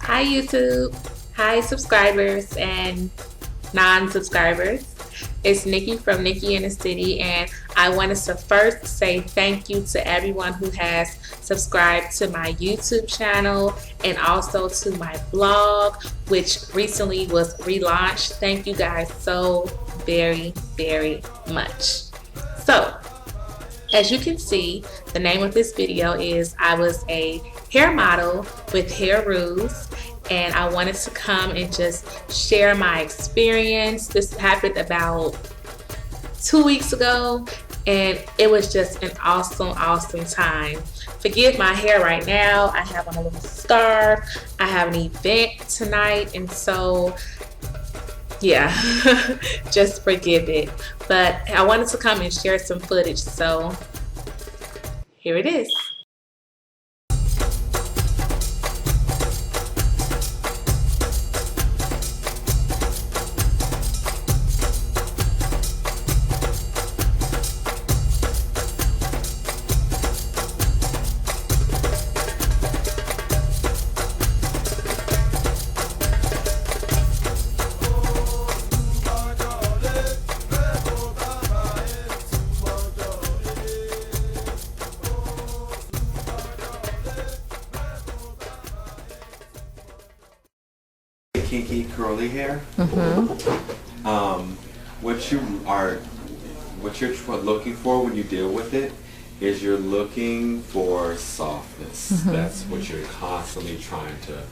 Hi YouTube, hi subscribers and non-subscribers. It's Nikki from Nikki in the City, and I wanted to first say thank you to everyone who has subscribed to my YouTube channel and also to my blog, which recently was relaunched. Thank you guys so very much. So, as you can see, the name of this video is I was a hair model with Hair Ruse, and I wanted to come and just share my experience. This happened about 2 weeks ago, and it was just an awesome time. Forgive my hair right now. I have on a little scarf. I have an event tonight, and so yeah, just forgive it. But I wanted to come and share some footage, so here it is. Kinky curly hair. What you're looking for when you deal with it is you're looking for softness. That's what you're constantly trying to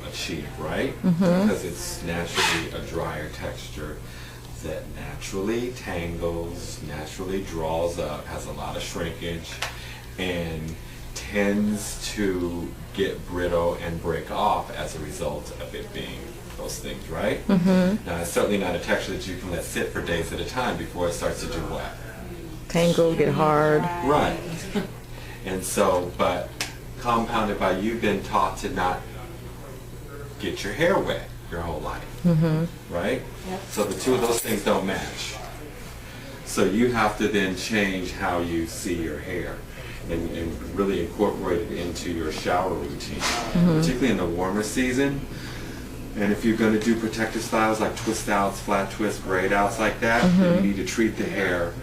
achieve, right? Because it's naturally a drier texture that naturally tangles, naturally draws up, has a lot of shrinkage, and tends to get brittle and break off as a result of it being those things, right? Now, it's certainly not a texture that you can let sit for days at a time before it starts to do what? Tangle, get hard. Right. And so, but compounded by you've been taught to not get your hair wet your whole life, right? So the two of those things don't match. So you have to then change how you see your hair. And really incorporate it into your shower routine, particularly in the warmer season. And if you're going to do protective styles like twist outs, flat twists, braid outs like that, then you need to treat the hair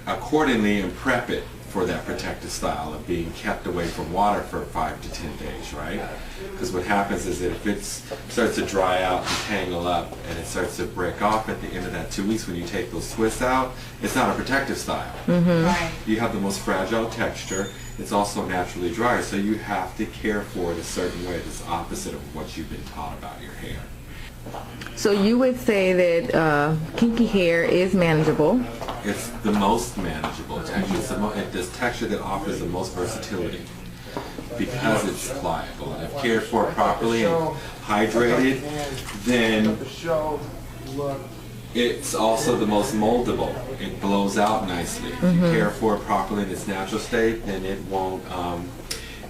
accordingly and prep it for that protective style of being kept away from water for 5 to 10 days, right? Because what happens is that if it starts to dry out and tangle up and it starts to break off at the end of that 2 weeks when you take those twists out, it's not a protective style. Right. You have the most fragile texture. It's also naturally dry, so you have to care for it a certain way that's opposite of what you've been taught about your hair. So you would say that kinky hair is manageable. It's the most manageable texture. It's the texture that offers the most versatility because it's pliable. And if cared for properly and hydrated, then it's also the most moldable. It blows out nicely. If you care for it properly in its natural state, then it won't.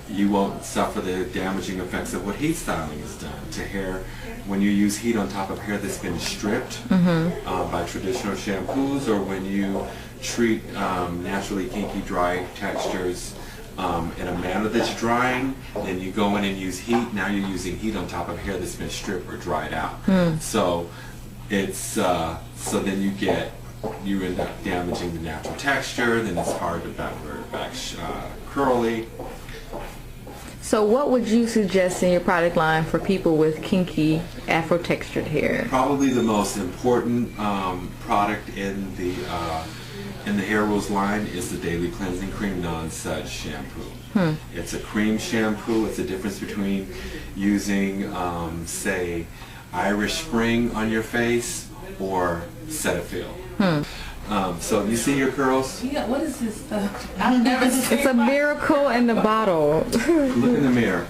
You won't suffer the damaging effects of what heat styling has done to hair. When you use heat on top of hair that's been stripped by traditional shampoos, or when you treat naturally kinky dry textures in a manner that's drying, then you go in and use heat. Now you're using heat on top of hair that's been stripped or dried out. So it's so then you end up damaging the natural texture. Then it's hard to back curly. So what would you suggest in your product line for people with kinky afro-textured hair? Probably the most important product in the Hair Ruse line is the Daily Cleansing Cream Non-Suds Shampoo. It's a cream shampoo. It's the difference between using, say, Irish Spring on your face or Cetaphil. So you see your curls? Yeah, what is this stuff? I've never seen. It's a miracle in the bottle. Look in the mirror.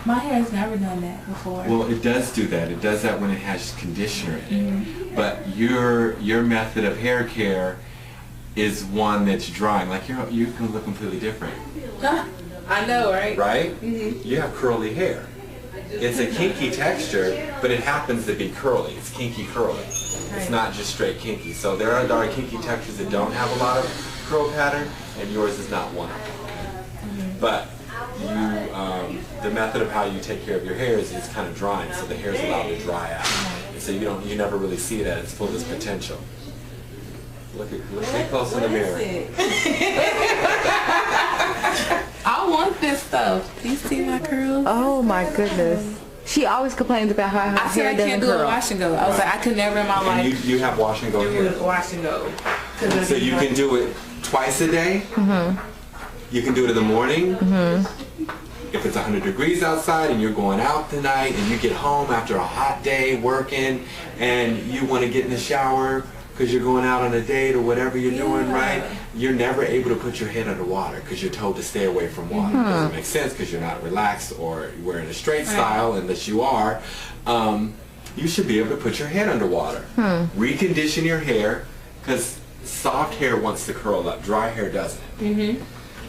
My hair has never done that before. Well, it does do that. It does that when it has conditioner in it. But your method of hair care is one that's drying. Like you can look completely different. I know, right? Right? You have curly hair. It's a kinky texture, but it happens to be curly. It's kinky curly. It's not just straight kinky. So there are kinky textures that don't have a lot of curl pattern, and yours is not one of them. But the method of how you take care of your hair is it's kind of drying, so the hair is allowed to dry out. And so you never really see it at its fullest potential. Look close in the mirror. I want this stuff. Do you see my curls? Oh my goodness. She always complains about how her I said hair I doesn't can't do a curl. wash and go. I was like, I could never in my And life you have wash and go do hair. a wash and go. So you can do it twice a day. You can do it in the morning. If it's 100 degrees outside and you're going out tonight and you get home after a hot day working and you want to get in the shower because you're going out on a date or whatever you're doing, right? You're never able to put your head under water because you're told to stay away from water. It doesn't make sense because you're not relaxed or wearing a straight style, unless you are. You should be able to put your head under water. Recondition your hair, because soft hair wants to curl up, dry hair doesn't.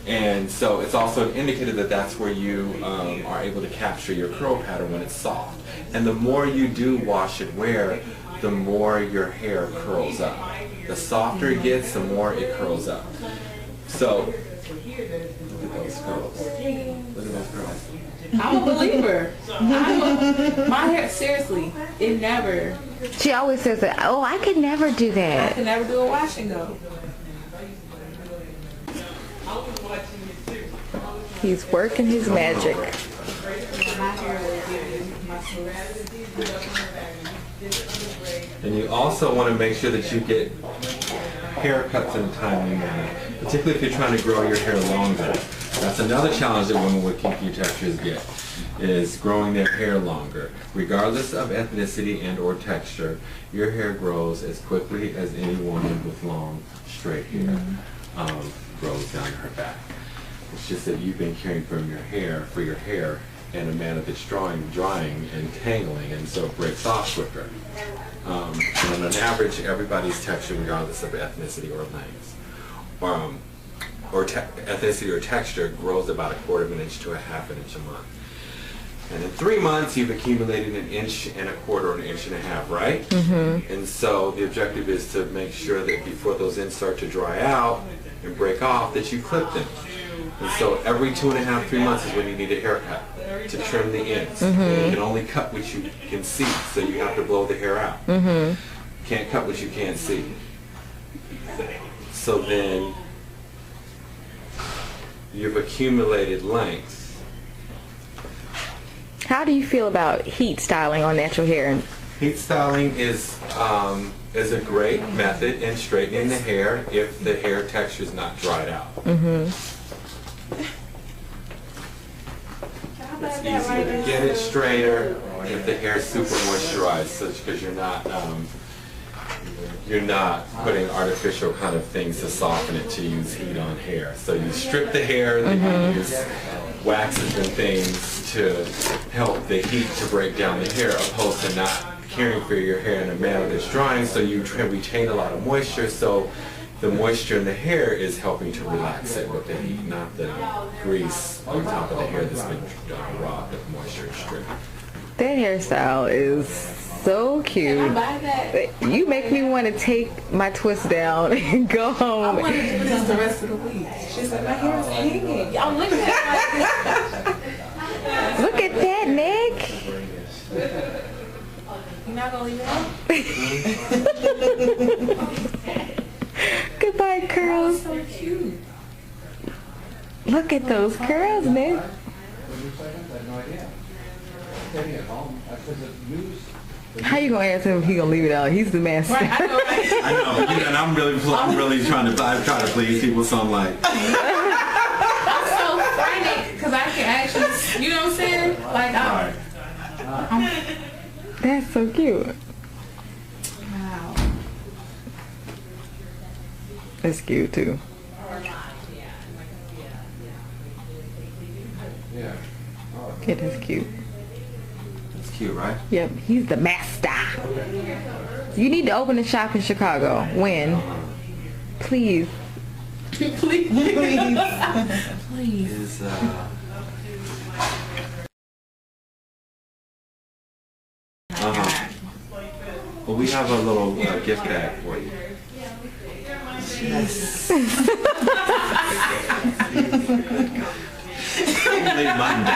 And so it's also an indicator that that's where you are able to capture your curl pattern when it's soft. And the more you do wash and wear, the more your hair curls up. The softer it gets, the more it curls up. So, look at those curls. Look at those curls. I'm a believer. My hair, seriously, it never. She always says that, oh, I could never do I that. could never do a wash and go. He's working his magic. My hair will give you my smooth. And you also want to make sure that you get haircuts in a timely manner, particularly if you're trying to grow your hair longer. That's another challenge that women with kinky textures get, is growing their hair longer. Regardless of ethnicity and or texture, your hair grows as quickly as any woman with long, straight hair grows down her back. It's just that you've been caring for your hair in a manner that's drying and tangling, and so it breaks off quicker. And on an average, everybody's texture, regardless of ethnicity or length, ethnicity or texture, grows about 1/4 of an inch to 1/2 inch a month. And in 3 months, you've accumulated 1 1/4 inches or 1 1/2 inches, right? And so the objective is to make sure that before those ends start to dry out and break off, that you clip them. And so every 2.5, 3 months is when you need a haircut to trim the ends. You can only cut what you can see, so you have to blow the hair out. Can't cut what you can't see. So then you've accumulated length. How do you feel about heat styling on natural hair? Heat styling is a great method in straightening the hair if the hair texture is not dried out. It's easier to get it straighter if the hair is super moisturized, because you're not putting artificial kind of things to soften it to use heat on hair. So you strip the hair, then you use waxes and things to help the heat to break down the hair, opposed to not caring for your hair in a manner that's drying, so you retain a lot of moisture, so the moisture in the hair is helping to relax it with the heat, not the grease on top of the hair that's been robbed of moisture and stripped. That hairstyle is so cute. Can I buy that? You make me want to take my twist down and go I home. want to do this the rest of the week. She's like, my hair is hanging. Y'all look at that. Look at that, Nick. You're not going to leave it out? Goodbye, curls. So cute. Look at those curls, Nick. How you gonna ask him if he gonna leave it out? He's the master. Right, I know, right? I know, and I'm really trying to please people, so I'm like, I'm so frantic because I can actually, you know what I'm saying? Like, That's so cute. wow. That's cute too. yeah, Yeah, that's cute. it's cute, right? Yep, he's the master. You need to open a shop in Chicago. When? Please. Please. Please. Please. Is well, we have a little gift bag for you. Monday.